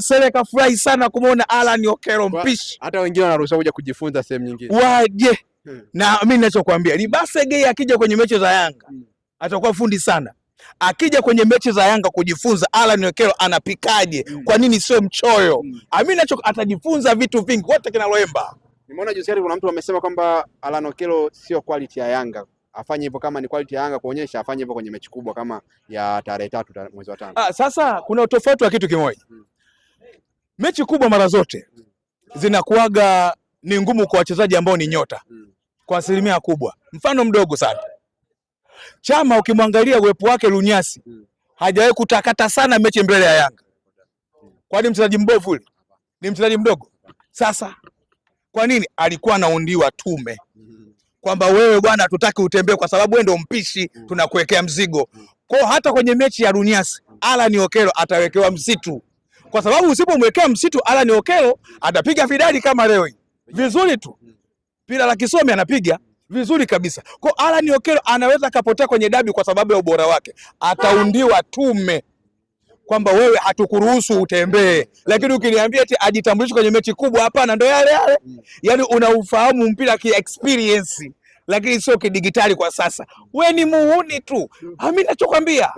Sele kafurahi sana kumuona Alan Okello mpishi. Hata wengine wanaruhusiwa kuja kujifunza sehemu nyingine. Waje. Na mimi ninachokuambia, Libase Gay akija kwenye mechi za Yanga atakuwa fundi sana. Akija kwenye mechi za Yanga kujifunza Alan Okello anapikaje, kwa nini sio mchoyo. Mimi atajifunza vitu vingi wote kina Loemba. Nimeona juzi kuna mtu amesema kwamba Alan Okello sio quality ya Yanga. Afanye hivyo kama ni quality ya Yanga kuonyesha, afanye hivyo kwenye mechi kubwa kama ya tarehe 3 mwezi wa 5. Sasa kuna utofauti wa kitu kimoja. Mechi kubwa mara zote zinakuaga ni ngumu kwa wachezaji ambao ni nyota. Kwa asilimia kubwa. Mfano mdogo sana. Chama ukimwangalia uwepo wake Lunyasi, hajawahi kutakata sana mechi mbele ya Yanga. Kwani mchezaji mbovu yule? Ni mchezaji mdogo. Sasa kwa nini alikuwa anaundiwa tume? Kwamba wewe bwana hatutaki utembee kwa sababu wewe ndio mpishi, tunakuwekea mzigo. Kwa hata kwenye mechi ya Lunyasi, Alan Okello atawekewa msitu. Kwa sababu usipomwekea msitu Alan Okello atapiga fidadi kama leo hii. Vizuri tu. Pila la kisomi anapiga vizuri kabisa. Kwa Alan Okello anaweza kapotea kwenye dabi kwa sababu ya ubora wake. Ataundiwa tume kwamba wewe hatukuruhusu utembee. Lakini ukiniambia eti ajitambulishe kwenye mechi kubwa, hapana, ndo yale yale. Yaani unaufahamu mpira ki experience lakini sio kidigitali kwa sasa. Wewe ni muhuni tu. Mimi ninachokwambia.